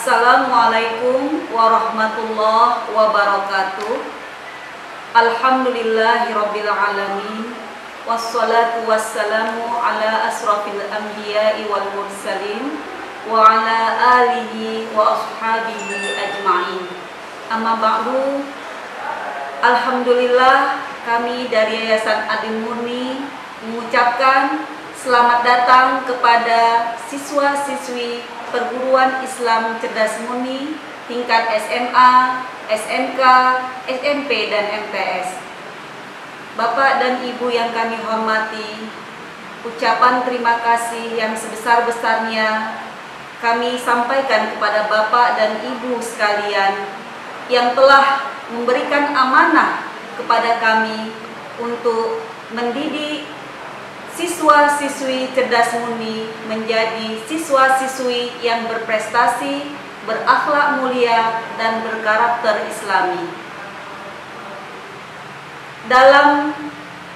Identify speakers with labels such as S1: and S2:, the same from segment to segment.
S1: Assalamualaikum warahmatullahi wabarakatuh. Alhamdulillahirabbil alamin. Wassalatu wassalamu ala asrafil anbiya'i wal mursalin wa ala alihi wa ashabihi ajma'in. Amma ba'du. Alhamdulillah, kami dari Yayasan Adil Murni mengucapkan selamat datang kepada siswa-siswi Perguruan Islam Cerdas Murni tingkat SMA, SMK, SMP, dan MTS. Bapak dan Ibu yang kami hormati, ucapan terima kasih yang sebesar-besarnya kami sampaikan kepada Bapak dan Ibu sekalian yang telah memberikan amanah kepada kami untuk mendidik siswa-siswi cerdas murni menjadi siswa-siswi yang berprestasi, berakhlak mulia, dan berkarakter Islami. Dalam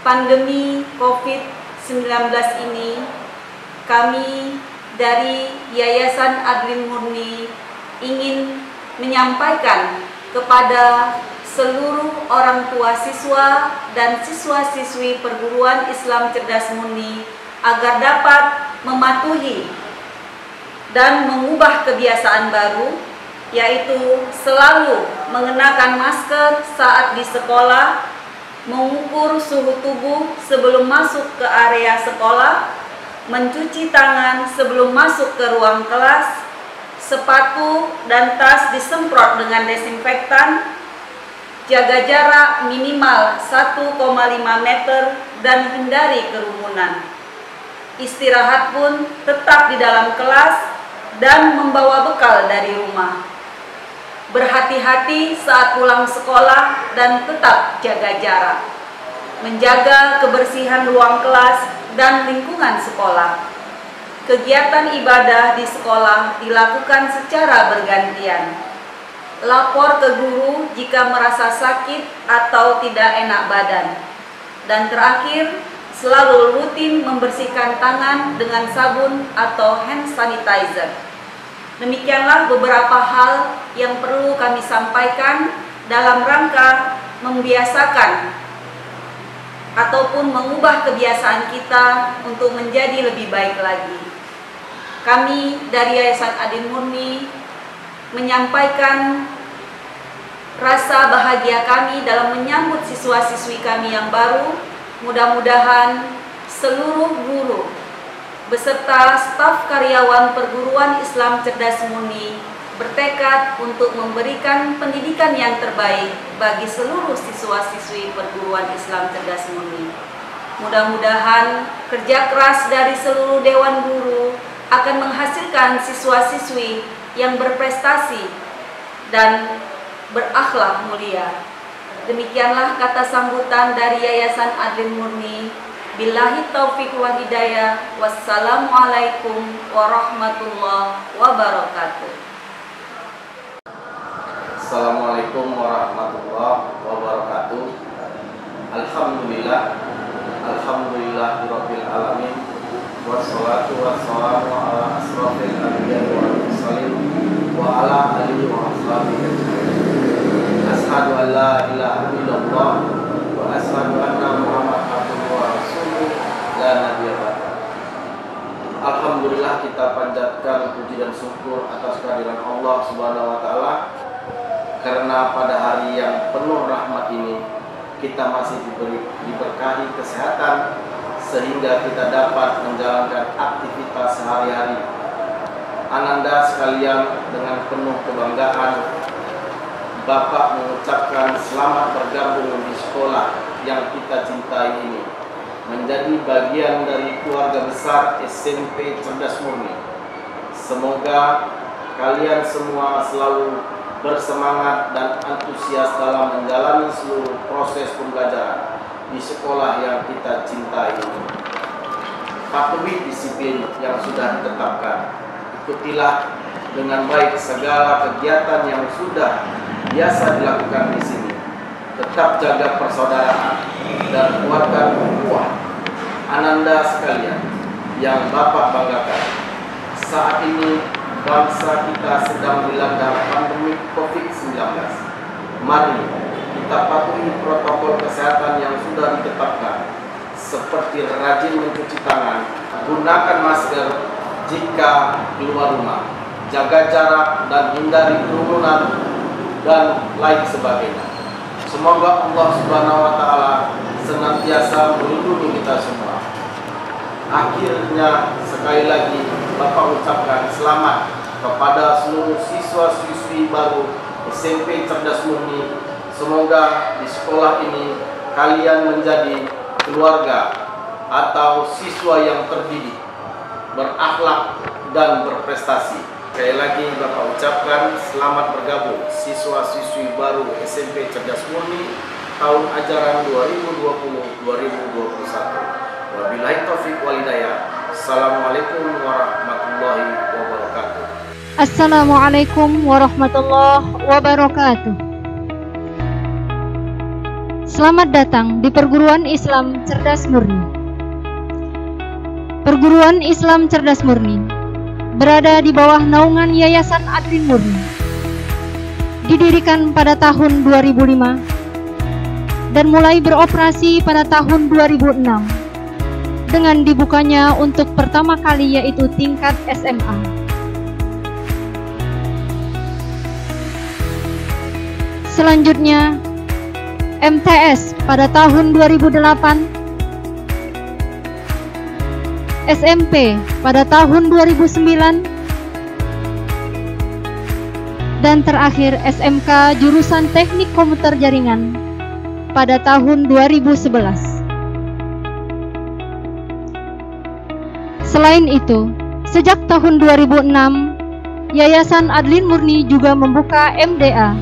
S1: pandemi COVID-19 ini, kami dari Yayasan Adil Murni ingin menyampaikan kepada seluruh orang tua siswa dan siswa-siswi Perguruan Islam Cerdas Murni agar dapat mematuhi dan mengubah kebiasaan baru, yaitu selalu mengenakan masker saat di sekolah, mengukur suhu tubuh sebelum masuk ke area sekolah, mencuci tangan sebelum masuk ke ruang kelas, sepatu dan tas disemprot dengan desinfektan, jaga jarak minimal 1,5 meter dan hindari kerumunan. Istirahat pun tetap di dalam kelas dan membawa bekal dari rumah. Berhati-hati saat pulang sekolah dan tetap jaga jarak. Menjaga kebersihan ruang kelas dan lingkungan sekolah. Kegiatan ibadah di sekolah dilakukan secara bergantian. Lapor ke guru jika merasa sakit atau tidak enak badan. Dan terakhir, selalu rutin membersihkan tangan dengan sabun atau hand sanitizer. Demikianlah beberapa hal yang perlu kami sampaikan dalam rangka membiasakan ataupun mengubah kebiasaan kita untuk menjadi lebih baik lagi. Kami dari Yayasan Adil Murni menyampaikan rasa bahagia kami dalam menyambut siswa-siswi kami yang baru. Mudah-mudahan seluruh guru beserta staf karyawan Perguruan Islam Cerdas Murni bertekad untuk memberikan pendidikan yang terbaik bagi seluruh siswa-siswi Perguruan Islam Cerdas Murni. Mudah-mudahan kerja keras dari seluruh dewan guru akan menghasilkan siswa-siswi yang berprestasi dan berakhlak mulia. Demikianlah kata sambutan dari Yayasan Adil Murni. Billahi taufiq wal hidayah. Wassalamualaikum warahmatullahi wabarakatuh.
S2: Assalamualaikum warahmatullahi wabarakatuh. Alhamdulillah, alhamdulillahirabbil alamin. Wassalatu wassalamu ala asrafil anbiya'i wal mursalin wa ala alihi wa ashabihi ajma'in. Asyhadu an la ilaha illallah wa asyhadu anna Muhammadan abduhu wa rasuluh la nabiyya ba'da. Alhamdulillah, kita panjatkan puji dan syukur atas kehadiran Allah Subhanahu wa taala, karena pada hari yang penuh rahmat ini kita masih diberkahi kesehatan sehingga kita dapat menjalankan aktivitas sehari-hari. Ananda sekalian, dengan penuh kebanggaan Bapak mengucapkan selamat bergabung di sekolah yang kita cintai ini, menjadi bagian dari keluarga besar SMP Cerdas Murni. Semoga kalian semua selalu bersemangat dan antusias dalam menjalani seluruh proses pembelajaran di sekolah yang kita cintai ini. Patuhi disiplin yang sudah ditetapkan. Ikutilah dengan baik segala kegiatan yang sudah biasa dilakukan di sini. Tetap jaga persaudaraan dan kuatkan ukhuwah. Ananda sekalian yang Bapak banggakan, saat ini bangsa kita sedang dilanda pandemi COVID-19. Mari kita patuhi protokol kesehatan yang sudah ditetapkan, seperti rajin mencuci tangan, gunakan masker jika keluar rumah, jaga jarak dan hindari kerumunan, dan lain sebagainya. Semoga Allah Subhanahu wa Ta'ala senantiasa melindungi kita semua. Akhirnya sekali lagi Bapak ucapkan selamat kepada seluruh siswa-siswi baru SMP Cerdas Murni. Semoga di sekolah ini kalian menjadi keluarga atau siswa yang terdidik, berakhlak dan berprestasi. Sekali lagi Bapak ucapkan selamat bergabung siswa-siswi baru SMP Cerdas Murni tahun ajaran 2020-2021. Wabillahi taufiq wal hidayah. Assalamualaikum warahmatullahi wabarakatuh.
S3: Assalamualaikum warahmatullahi wabarakatuh. Selamat datang di Perguruan Islam Cerdas Murni. Perguruan Islam Cerdas Murni berada di bawah naungan Yayasan Adlin Murni. Didirikan pada tahun 2005 dan mulai beroperasi pada tahun 2006 dengan dibukanya untuk pertama kali yaitu tingkat SMA. Selanjutnya MTS pada tahun 2008, SMP pada tahun 2009, dan terakhir SMK jurusan Teknik Komputer Jaringan pada tahun 2011. Selain itu, sejak tahun 2006, Yayasan Adlin Murni juga membuka MDA,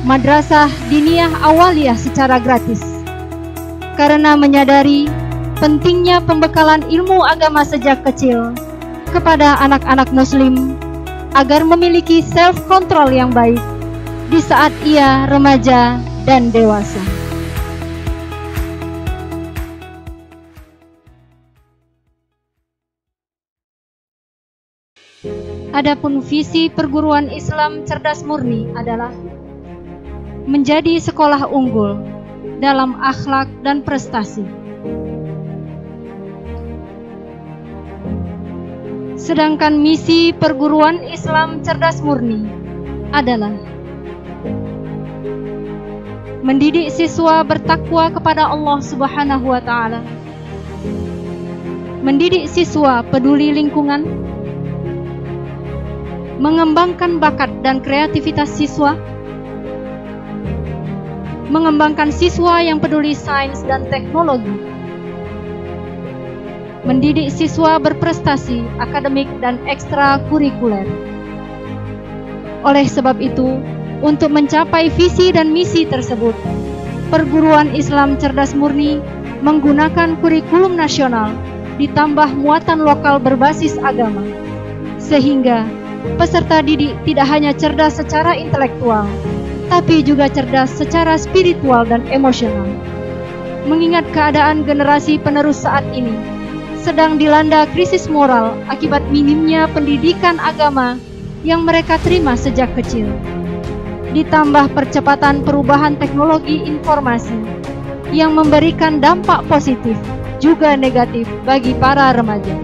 S3: Madrasah Diniyah Awaliyah, secara gratis, karena menyadari pentingnya pembekalan ilmu agama sejak kecil kepada anak-anak muslim agar memiliki self-control yang baik di saat ia remaja dan dewasa. Adapun visi Perguruan Islam Cerdas Murni adalah menjadi sekolah unggul dalam akhlak dan prestasi. Sedangkan misi Perguruan Islam Cerdas Murni adalah mendidik siswa bertakwa kepada Allah Subhanahu wa Ta'ala, mendidik siswa peduli lingkungan, mengembangkan bakat dan kreativitas siswa, mengembangkan siswa yang peduli sains dan teknologi, mendidik siswa berprestasi akademik dan ekstrakurikuler. Oleh sebab itu, untuk mencapai visi dan misi tersebut, Perguruan Islam Cerdas Murni menggunakan kurikulum nasional ditambah muatan lokal berbasis agama, sehingga peserta didik tidak hanya cerdas secara intelektual, tapi juga cerdas secara spiritual dan emosional. Mengingat keadaan generasi penerus saat ini sedang dilanda krisis moral akibat minimnya pendidikan agama yang mereka terima sejak kecil, ditambah percepatan perubahan teknologi informasi yang memberikan dampak positif juga negatif bagi para remaja,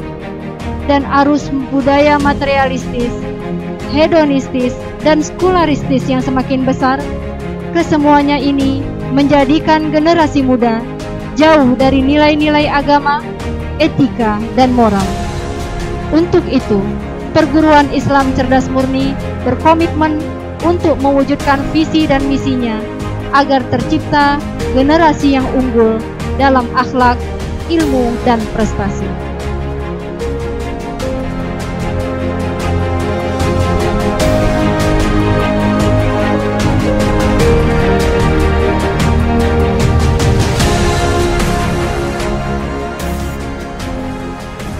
S3: dan arus budaya materialistis, hedonistis, dan sekularistis yang semakin besar, kesemuanya ini menjadikan generasi muda jauh dari nilai-nilai agama, etika, dan moral. Untuk itu, Perguruan Islam Cerdas Murni berkomitmen untuk mewujudkan visi dan misinya agar tercipta generasi yang unggul dalam akhlak, ilmu, dan prestasi.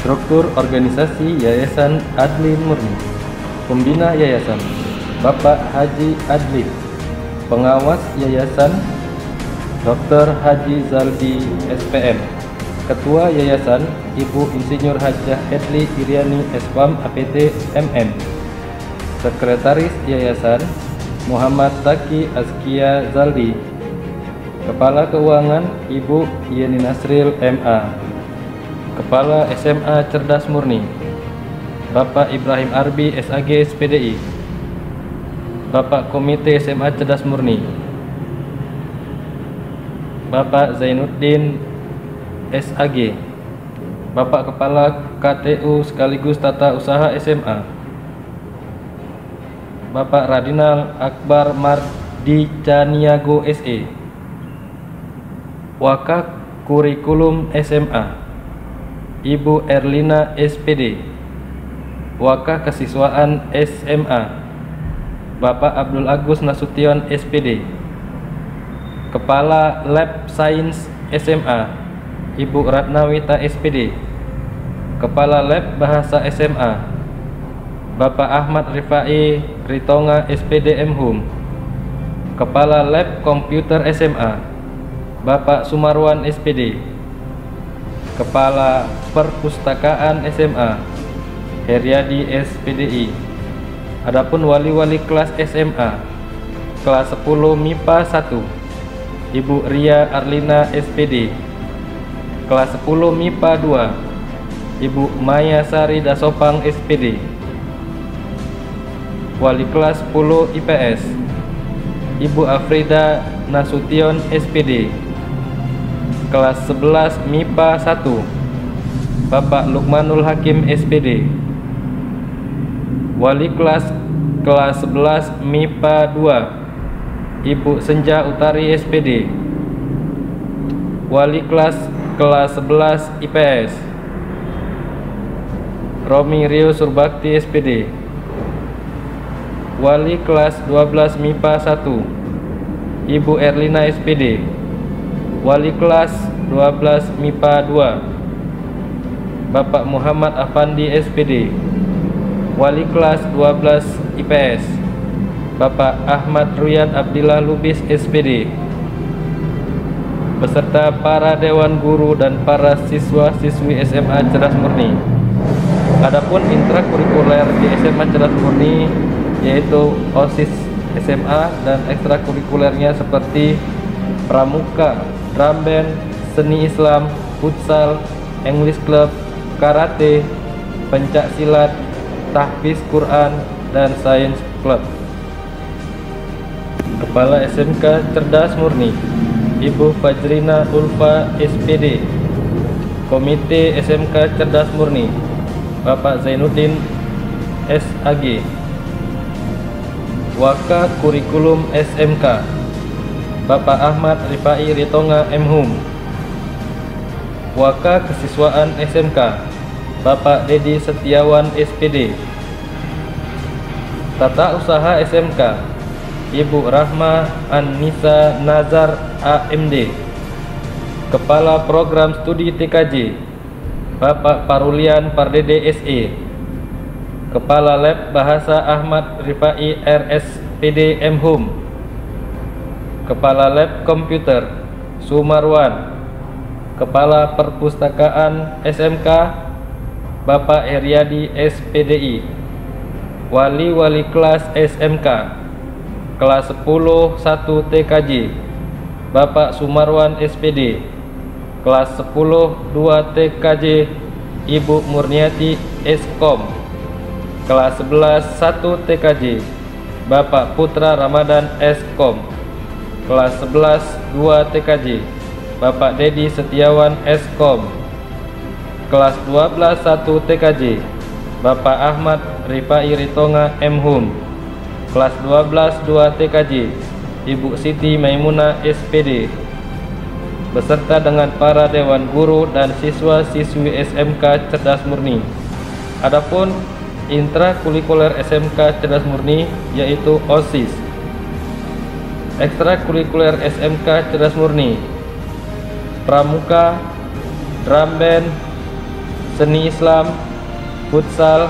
S4: Struktur organisasi Yayasan Adlin Murni. Pembina Yayasan Bapak Haji Adli. Pengawas Yayasan Dr. Haji Zaldi SPM. Ketua Yayasan Ibu Insinyur Hajah Edli Iriani SPAM APT MM. Sekretaris Yayasan Muhammad Taki Azkia Zaldi. Kepala Keuangan Ibu Yeni Nasril MA. Kepala SMA Cerdas Murni Bapak Ibrahim Arbi SAG SPDI. Bapak Komite SMA Cerdas Murni Bapak Zainuddin SAG. Bapak Kepala KTU sekaligus Tata Usaha SMA Bapak Radinal Akbar Mardi Caniago SE. Wakak Kurikulum SMA Ibu Erlina SPD. Wakak Kesiswaan SMA Bapak Abdul Agus Nasution SPD. Kepala Lab Sains SMA Ibu Ratnawita SPD. Kepala Lab Bahasa SMA Bapak Ahmad Rifai Ritonga SPD MHum. Kepala Lab Komputer SMA Bapak Sumarwan SPD. Kepala Perpustakaan SMA Heriadi SPDI. Adapun wali-wali kelas SMA kelas 10 MIPA 1 Ibu Ria Arlina SPD. Kelas 10 MIPA 2 Ibu Maya Sari Dasopang SPD. Wali kelas 10 IPS Ibu Afrida Nasution SPD. Kelas 11 MIPA 1 Bapak Lukmanul Hakim SPD. Wali kelas 11 MIPA 2 Ibu Senja Utari SPD. Wali kelas 11 IPS Romi Rio Surbakti SPD. Wali kelas 12 MIPA 1 Ibu Erlina SPD. Wali kelas 12 MIPA 2 Bapak Muhammad Afandi SPD. Wali kelas 12 IPS Bapak Ahmad Ruyad Abdillah Lubis SPD. Beserta para dewan guru dan para siswa-siswi SMA Cerdas Murni. Adapun intrakurikuler di SMA Cerdas Murni yaitu OSIS SMA dan ekstrakurikulernya seperti pramuka, drum band, seni Islam, futsal, English club, karate, pencak silat, tahfiz Quran, dan science club. Kepala SMK Cerdas Murni Ibu Fajrina Ulfa SPD. Komite SMK Cerdas Murni Bapak Zainuddin SAG. Waka Kurikulum SMK Bapak Ahmad Rifai Ritonga MHum. Waka Kesiswaan SMK Bapak Dedi Setiawan SPD. Tata Usaha SMK Ibu Rahma Annisa Nazar AMD. Kepala Program Studi TKJ Bapak Parulian Pardede SE. Kepala Lab Bahasa Ahmad Rifai RSPD MHum. Kepala Lab Komputer Sumarwan. Kepala Perpustakaan SMK Bapak Heriadi SPDI. Wali-wali kelas SMK kelas 10 1 TKJ Bapak Sumarwan SPD. Kelas 10 2 TKJ Ibu Murniati Eskom. Kelas 11 1 TKJ Bapak Putra Ramadan Eskom. Kelas 11 2 TKJ Bapak Dedi Setiawan Eskom. Kelas 12 1 TKJ Bapak Ahmad Rifai Ritonga MHum. Kelas 12 2 TKJ Ibu Siti Maimunah SPD. Beserta dengan para dewan guru dan siswa-siswi SMK Cerdas Murni. Adapun intrakurikuler SMK Cerdas Murni yaitu OSIS. Ekstrakurikuler SMK Cerdas Murni pramuka, drum band, seni Islam, futsal,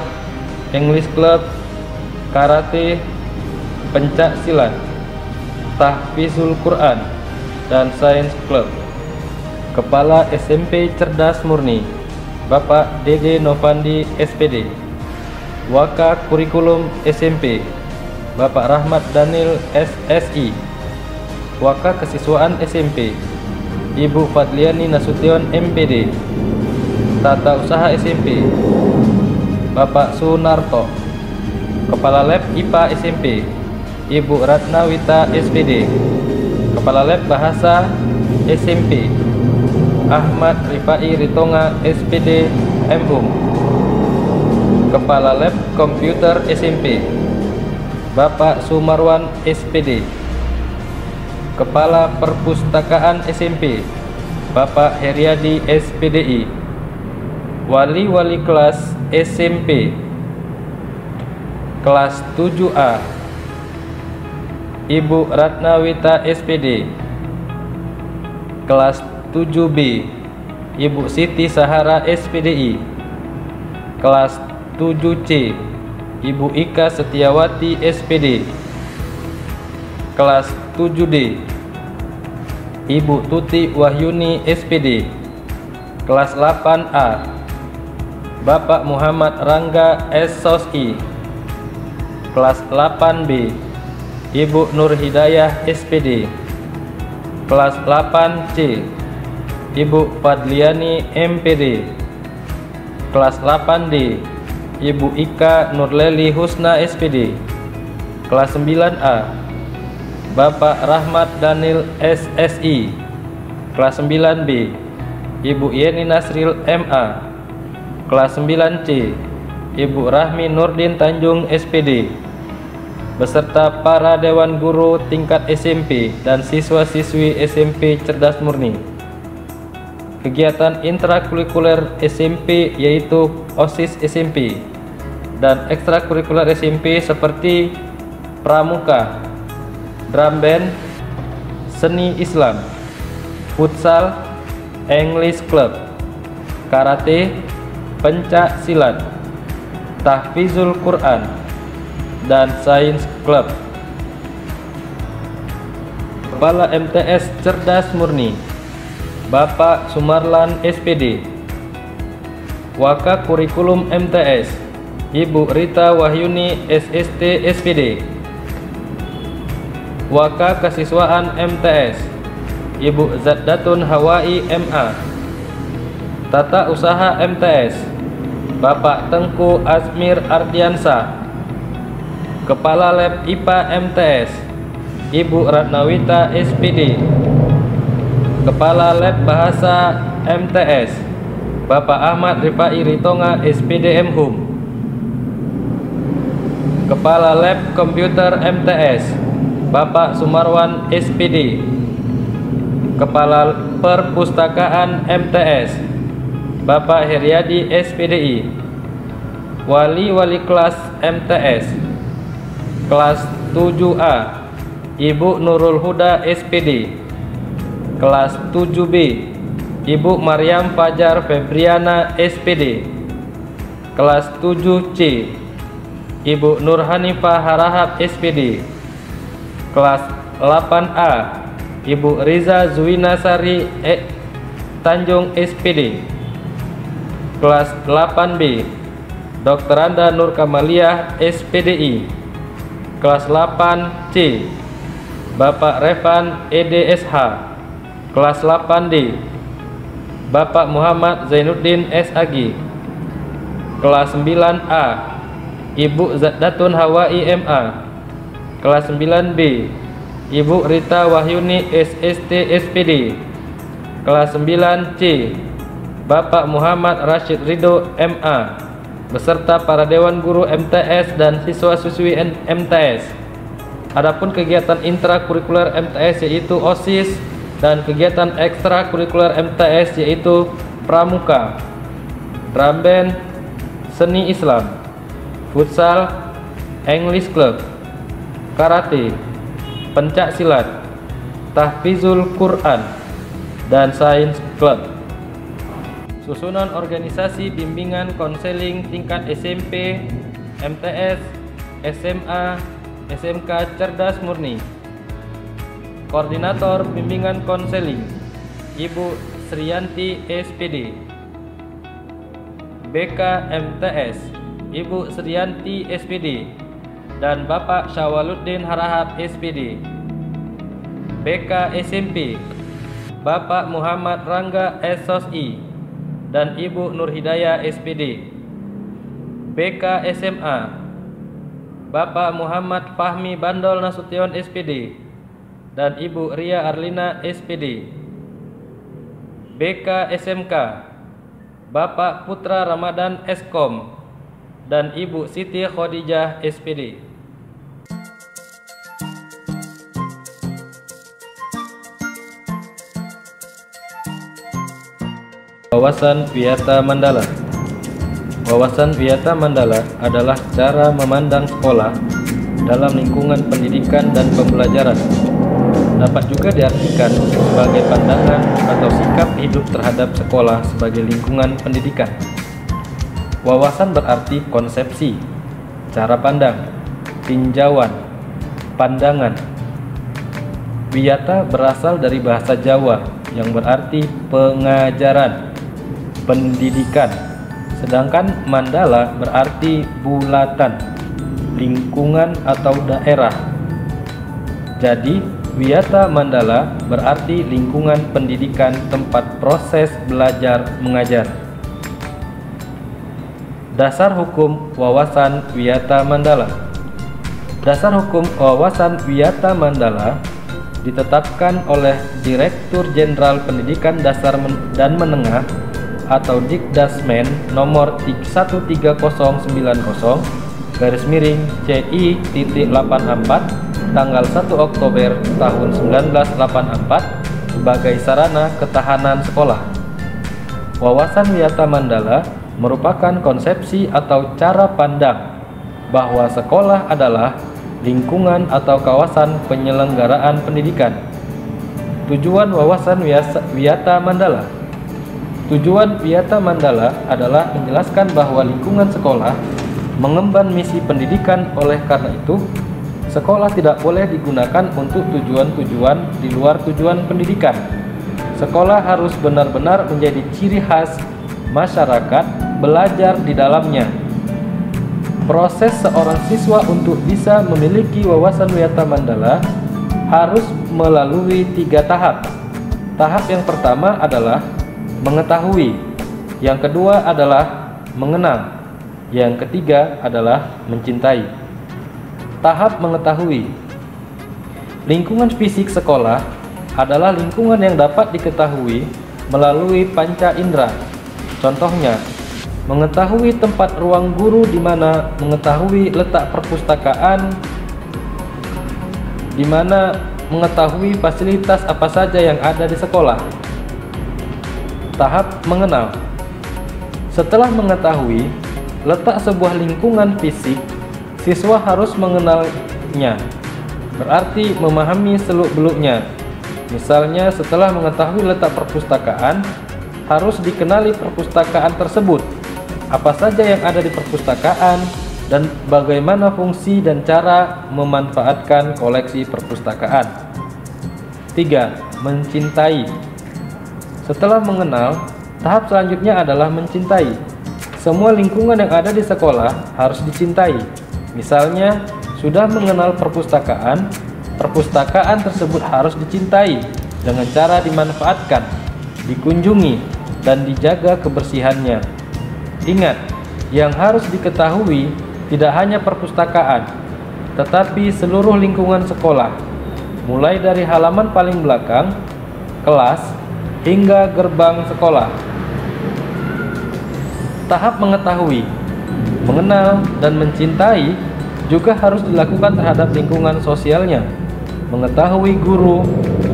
S4: English club, karate, pencak silat, tahfizul Quran, dan science club. Kepala SMP Cerdas Murni Bapak Dede Novandi SPD. Waka Kurikulum SMP Bapak Rahmat Daniel SSI. Waka Kesiswaan SMP Ibu Fadliani Nasution MPD. Tata Usaha SMP Bapak Sunarto. Kepala Lab IPA SMP Ibu Ratnawita SPD. Kepala Lab Bahasa SMP Ahmad Rifai Ritonga SPD MUM. Kepala Lab Komputer SMP Bapak Sumarwan SPD. Kepala Perpustakaan SMP Bapak Heriadi SPDI. Wali-wali kelas SMP kelas 7A Ibu Ratnawita SPD. Kelas 7B Ibu Siti Sahara SPDI. Kelas 7C Ibu Ika Setiawati SPD. Kelas 7D Ibu Tuti Wahyuni SPD. Kelas 8A Bapak Muhammad Rangga SSI. Kelas 8B Ibu Nur Hidayah SPD. Kelas 8C Ibu Fadliani MPD. Kelas 8D Ibu Ika Nurleli Husna SPD. Kelas 9A Bapak Rahmat Daniel SSI. Kelas 9B Ibu Yeni Nasril MA. Kelas 9C Ibu Rahmi Nurdin Tanjung SPD. Beserta para Dewan Guru tingkat SMP dan siswa-siswi SMP Cerdas Murni. Kegiatan intrakurikuler SMP yaitu OSIS SMP dan ekstrakurikuler SMP seperti pramuka, drum band, seni Islam, futsal, English club, karate, pencak silat, tahfizul Quran, dan sains club. Kepala MTS Cerdas Murni Bapak Sumarlan SPD. Waka Kurikulum MTS Ibu Rita Wahyuni SST SPD. Waka Kesiswaan MTS Ibu Zaddatun Hawai MA. Tata Usaha MTS Bapak Tengku Azmir Ardiansa. Kepala Lab IPA MTS Ibu Ratnawita SPD. Kepala Lab Bahasa MTS Bapak Ahmad Rifai Ritonga SPD MHUM. Kepala Lab Komputer MTS Bapak Sumarwan SPD. Kepala Perpustakaan MTS Bapak Heriadi SPDI. Wali-wali kelas MTS kelas 7A Ibu Nurul Huda SPD. Kelas 7B Ibu Maryam Fajar Febriana SPD. Kelas 7C Ibu Nur Hanifah Harahap SPD. Kelas 8A Ibu Riza Zuinasari Tanjung SPD. Kelas 8B Dr. Anda Nur Kamaliah SPDI. Kelas 8C Bapak Revan EDSH. Kelas 8D Bapak Muhammad Zainuddin SAG. Kelas 9A Ibu Zaddatun Hawai MA. Kelas 9B Ibu Rita Wahyuni SST SPD. Kelas 9C Bapak Muhammad Rashid Ridho MA beserta para Dewan Guru MTS dan siswa-siswi MTS. Adapun kegiatan intrakurikuler MTS yaitu OSIS dan kegiatan ekstrakurikuler MTS yaitu pramuka, drum band, seni Islam, futsal, English club, karate, pencak silat, tahfizul Quran, dan sains club. Susunan organisasi bimbingan konseling tingkat SMP, MTS, SMA, SMK Cerdas Murni. Koordinator Bimbingan Konseling Ibu Sriyanti SPD. BK MTS Ibu Sriyanti SPD dan Bapak Syawaluddin Harahap SPD. BK SMP Bapak Muhammad Rangga SOSI dan Ibu Nurhidayah SPD. BK SMA Bapak Muhammad Fahmi Bandol Nasution SPD dan Ibu Ria Arlina SPD. BK SMK Bapak Putra Ramadan Eskom dan Ibu Siti Khadijah SPD. Wawasan Wiyata Mandala. Wawasan Wiyata Mandala adalah cara memandang sekolah dalam lingkungan pendidikan dan pembelajaran. Dapat juga diartikan sebagai pandangan atau sikap hidup terhadap sekolah sebagai lingkungan pendidikan. Wawasan berarti konsepsi, cara pandang, tinjauan, pandangan. Wiyata berasal dari bahasa Jawa yang berarti pengajaran, pendidikan. Sedangkan mandala berarti bulatan, lingkungan atau daerah. Jadi Wiyata Mandala berarti lingkungan pendidikan tempat proses belajar mengajar. Dasar hukum wawasan Wiyata Mandala. Dasar hukum wawasan Wiyata Mandala ditetapkan oleh Direktur Jenderal Pendidikan Dasar dan Menengah atau Dikdasmen nomor 13090/CI.84 tanggal 1 Oktober tahun 1984 sebagai sarana ketahanan sekolah. Wawasan Wiyata Mandala merupakan konsepsi atau cara pandang bahwa sekolah adalah lingkungan atau kawasan penyelenggaraan pendidikan. Tujuan wawasan Wiyata Mandala. Tujuan Wiyata Mandala adalah menjelaskan bahwa lingkungan sekolah mengemban misi pendidikan. Oleh karena itu, sekolah tidak boleh digunakan untuk tujuan-tujuan di luar tujuan pendidikan. Sekolah harus benar-benar menjadi ciri khas masyarakat belajar di dalamnya. Proses seorang siswa untuk bisa memiliki wawasan Wiyata Mandala harus melalui 3 tahap. Tahap yang pertama adalah mengetahui, yang kedua adalah mengenal, yang ketiga adalah mencintai. Tahap mengetahui. Lingkungan fisik sekolah adalah lingkungan yang dapat diketahui melalui panca indera. Contohnya, mengetahui tempat ruang guru di mana, mengetahui letak perpustakaan di mana, mengetahui fasilitas apa saja yang ada di sekolah. Tahap mengenal. Setelah mengetahui letak sebuah lingkungan fisik, siswa harus mengenalnya, berarti memahami seluk-beluknya. Misalnya, setelah mengetahui letak perpustakaan, harus dikenali perpustakaan tersebut, apa saja yang ada di perpustakaan, dan bagaimana fungsi dan cara memanfaatkan koleksi perpustakaan. 3. Mencintai. Setelah mengenal, tahap selanjutnya adalah mencintai. Semua lingkungan yang ada di sekolah harus dicintai. Misalnya, sudah mengenal perpustakaan, perpustakaan tersebut harus dicintai dengan cara dimanfaatkan, dikunjungi, dan dijaga kebersihannya. Ingat, yang harus diketahui tidak hanya perpustakaan, tetapi seluruh lingkungan sekolah, mulai dari halaman paling belakang, kelas, hingga gerbang sekolah. Tahap mengetahui, mengenal, dan mencintai juga harus dilakukan terhadap lingkungan sosialnya. Mengetahui guru,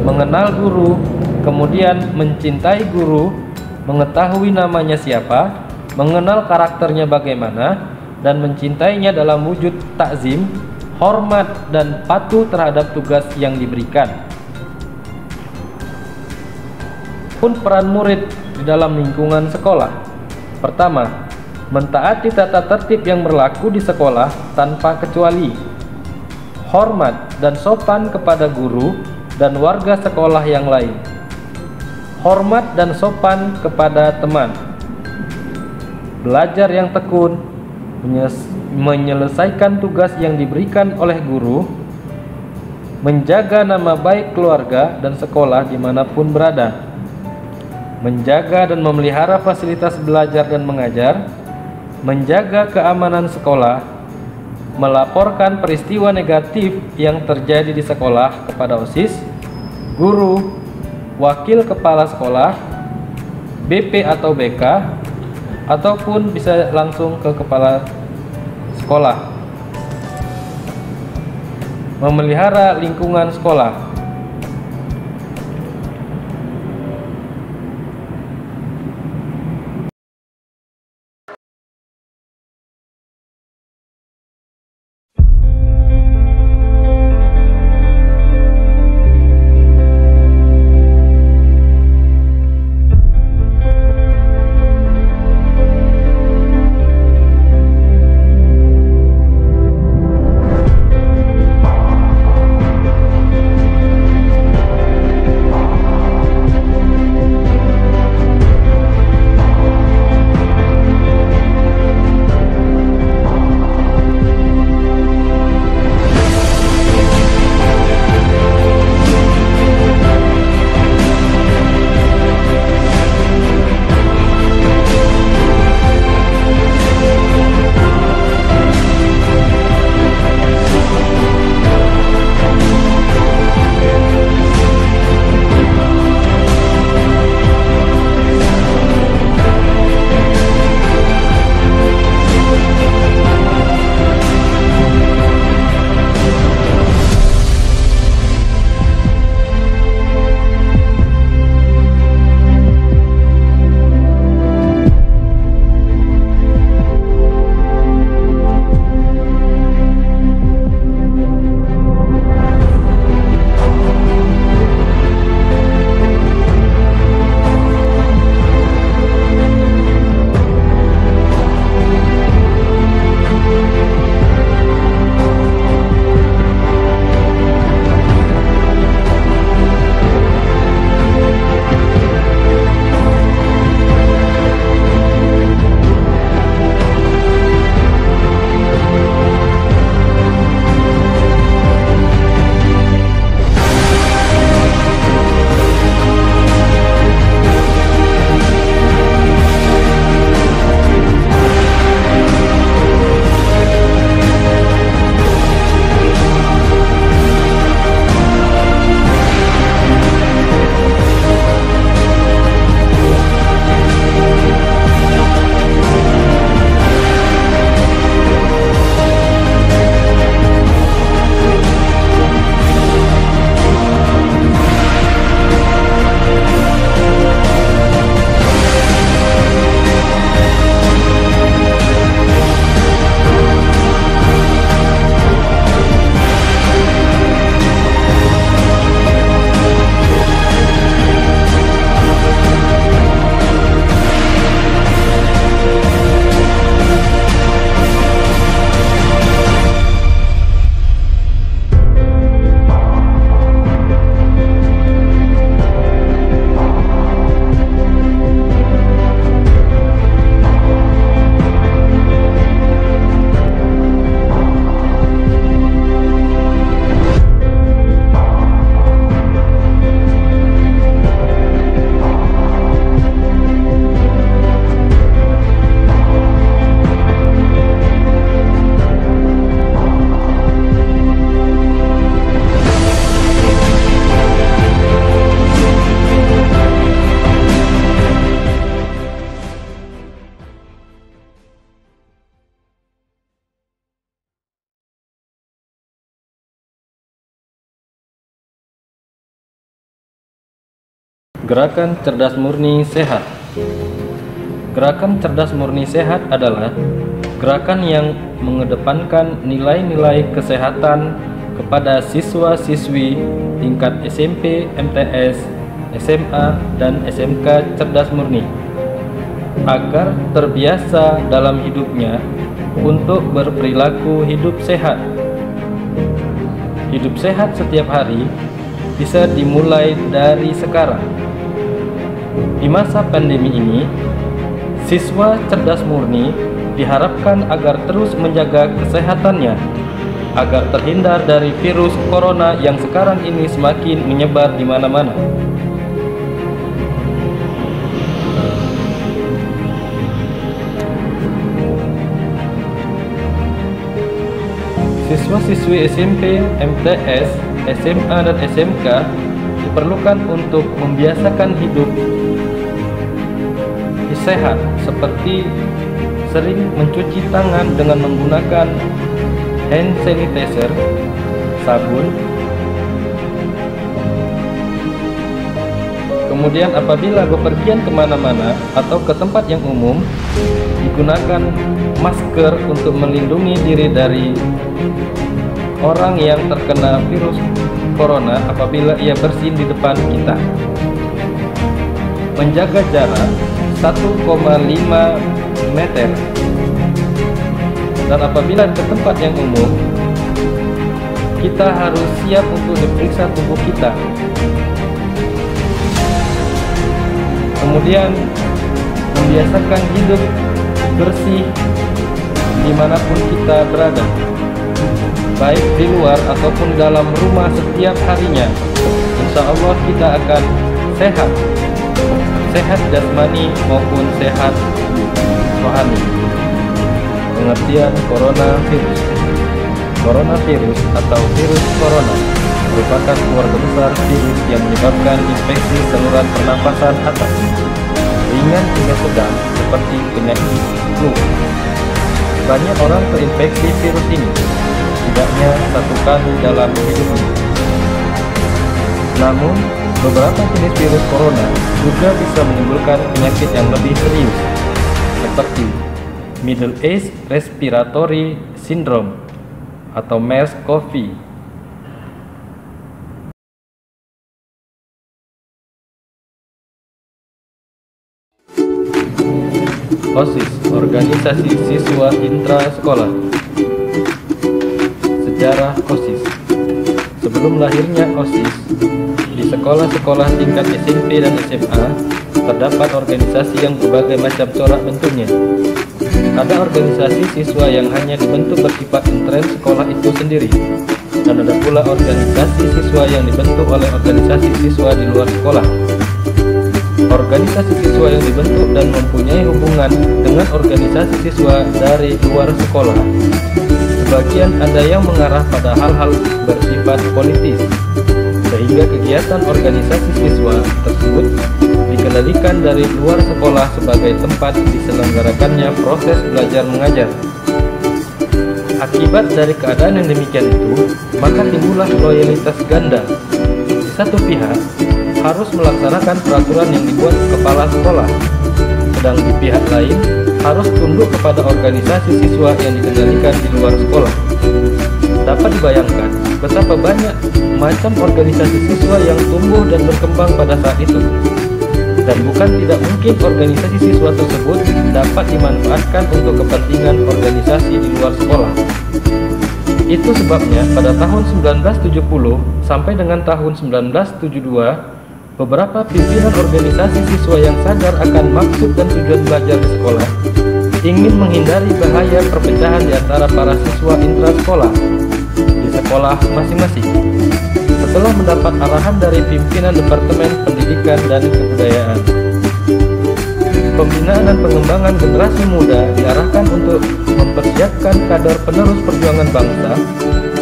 S4: mengenal guru, kemudian mencintai guru, mengetahui namanya siapa, mengenal karakternya bagaimana, dan mencintainya dalam wujud takzim, hormat, dan patuh terhadap tugas yang diberikan. Pun peran murid di dalam lingkungan sekolah. Pertama, mentaati tata tertib yang berlaku di sekolah tanpa kecuali. Hormat dan sopan kepada guru dan warga sekolah yang lain. Hormat dan sopan kepada teman. Belajar yang tekun, menyelesaikan tugas yang diberikan oleh guru, menjaga nama baik keluarga dan sekolah dimanapun berada, menjaga dan memelihara fasilitas belajar dan mengajar, menjaga keamanan sekolah, melaporkan peristiwa negatif yang terjadi di sekolah kepada OSIS, guru, wakil kepala sekolah, BP atau BK, ataupun bisa langsung ke kepala sekolah. Memelihara lingkungan sekolah. Gerakan Cerdas Murni Sehat. Gerakan Cerdas Murni Sehat adalah gerakan yang mengedepankan nilai-nilai kesehatan kepada siswa-siswi tingkat SMP, MTS, SMA, dan SMK Cerdas Murni agar terbiasa dalam hidupnya untuk berperilaku hidup sehat. Hidup sehat setiap hari bisa dimulai dari sekarang. Di masa pandemi ini, siswa cerdas murni diharapkan agar terus menjaga kesehatannya, agar terhindar dari virus corona yang sekarang ini semakin menyebar di mana-mana. Siswa-siswi SMP, MTS, SMA, dan SMK diperlukan untuk membiasakan hidup sehat, seperti sering mencuci tangan dengan menggunakan hand sanitizer, sabun. Kemudian apabila bepergian kemana-mana atau ke tempat yang umum, digunakan masker untuk melindungi diri dari orang yang terkena virus corona apabila ia bersin di depan kita. Menjaga jarak 1,5 meter. Dan apabila ke tempat yang umum, kita harus siap untuk diperiksa tubuh kita. Kemudian membiasakan hidup bersih dimanapun kita berada, baik di luar ataupun dalam rumah setiap harinya. Insya Allah kita akan sehat jasmani maupun sehat rohani. Pengertian coronavirus. Coronavirus atau virus corona merupakan keluarga besar virus yang menyebabkan infeksi saluran pernapasan atas, ringan hingga sedang seperti penyakit flu. Banyak orang terinfeksi virus ini, setidaknya 1 kali dalam hidupnya. Namun, beberapa jenis virus corona juga bisa menimbulkan penyakit yang lebih serius, seperti Middle East Respiratory Syndrome atau MERS-CoV. OSIS, Organisasi Siswa Intra Sekolah. Sejarah OSIS. Sebelum lahirnya OSIS, di sekolah-sekolah tingkat SMP dan SMA terdapat organisasi yang berbagai macam corak bentuknya. Ada organisasi siswa yang hanya dibentuk bersifat intern sekolah itu sendiri, dan ada pula organisasi siswa yang dibentuk oleh organisasi siswa di luar sekolah. Organisasi siswa yang dibentuk dan mempunyai hubungan dengan organisasi siswa dari luar sekolah, sebagian ada yang mengarah pada hal-hal bersifat politis, sehingga kegiatan organisasi siswa tersebut dikendalikan dari luar sekolah sebagai tempat diselenggarakannya proses belajar mengajar. Akibat dari keadaan yang demikian itu, maka timbullah loyalitas ganda. Di satu pihak, harus melaksanakan peraturan yang dibuat kepala sekolah, sedang di pihak lain harus tunduk kepada organisasi siswa yang dikendalikan di luar sekolah. Dapat dibayangkan betapa banyak macam organisasi siswa yang tumbuh dan berkembang pada saat itu, dan bukan tidak mungkin organisasi siswa tersebut dapat dimanfaatkan untuk kepentingan organisasi di luar sekolah. Itu sebabnya pada tahun 1970 sampai dengan tahun 1972, beberapa pimpinan organisasi siswa yang sadar akan maksud dan tujuan belajar di sekolah ingin menghindari bahaya perpecahan di antara para siswa intrasekolah di sekolah masing-masing. Setelah mendapat arahan dari pimpinan Departemen Pendidikan dan Kebudayaan, pembinaan dan pengembangan generasi muda diarahkan untuk mempersiapkan kader penerus perjuangan bangsa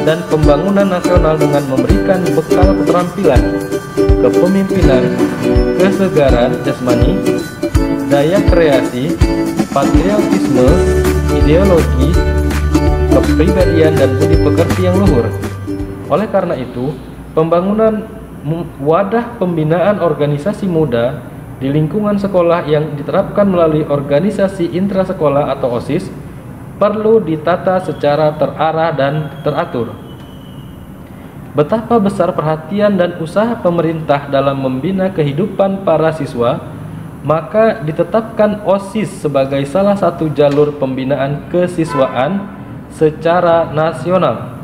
S4: dan pembangunan nasional dengan memberikan bekal keterampilan, kepemimpinan, kesegaran jasmani, daya kreasi, patriotisme, ideologi, kepribadian, dan budi pekerti yang luhur. Oleh karena itu, pembangunan wadah pembinaan organisasi muda di lingkungan sekolah yang diterapkan melalui organisasi intrasekolah atau OSIS perlu ditata secara terarah dan teratur. Betapa besar perhatian dan usaha pemerintah dalam membina kehidupan para siswa, maka ditetapkan OSIS sebagai salah satu jalur pembinaan kesiswaan secara nasional.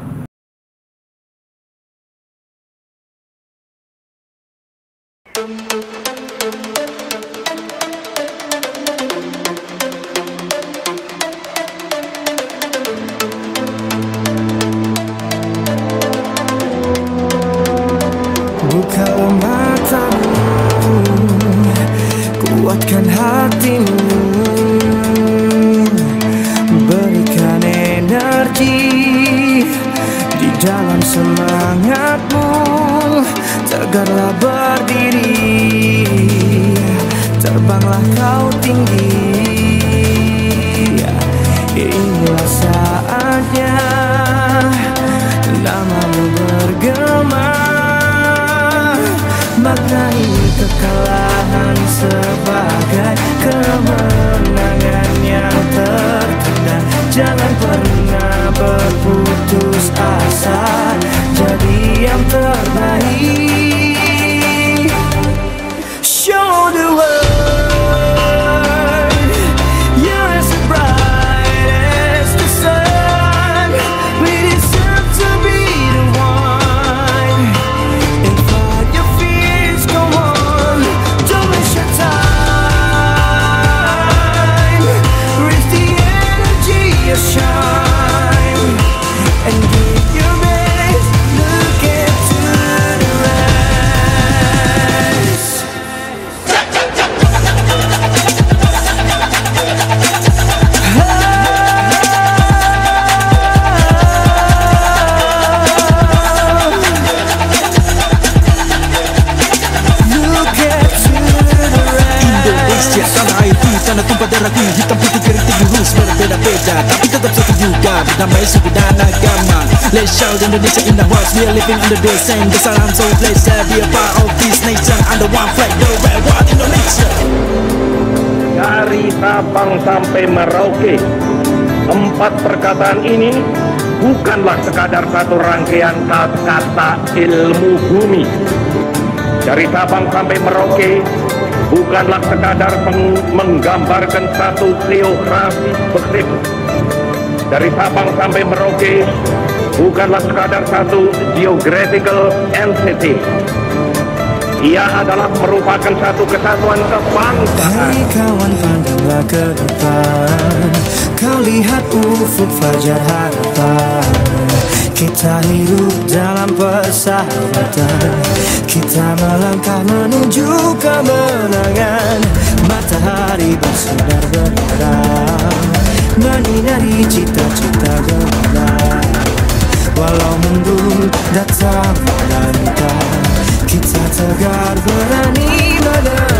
S5: Bukalah matamu, kuatkan hatimu, berikan energi di dalam semangatmu. Tegarlah berdiri, terbanglah kau tinggi. Inilah saatnya namamu bergema. Maknai kekalahan sebagai kemenangan yang tertunda. Jangan pernah berputus asa, jadi yang terbaik. Show the world you're as bright as the sun. We deserve to be the one. And fight your fears, go on, don't waste your time. Raise the energy, you shine, and give your best. Look into the rest. Look into the rest.
S6: Indonesia, tanah airku, tanah tumpah darahku. Hitam putih keriting lurus berbeda-beda, tapi tetap satu juga, bernamai suku dan agama. Let's shout Indonesia in the world. We are living under the same. The salam so blessed to be a part of this nation. Under one flag, the red, white Indonesia.
S7: Dari Sabang sampai Merauke, 4 perkataan ini bukanlah sekadar satu rangkaian kata ilmu bumi. Dari Sabang sampai Merauke bukanlah sekadar menggambarkan satu geografi bersih. Dari Sabang sampai Merauke bukanlah sekadar satu geographical entity. Ia adalah merupakan satu kesatuan kebangsaan.
S5: Hai kawan, pandanglah ke depan, kau lihat ufuk fajar harapan. Kita hidup dalam persahabatan, kita melangkah menuju kemenangan. Matahari bersinar berderang, menyinari cita-cita gemilang. Walau mendung datang melanda, kita tegar berani menang.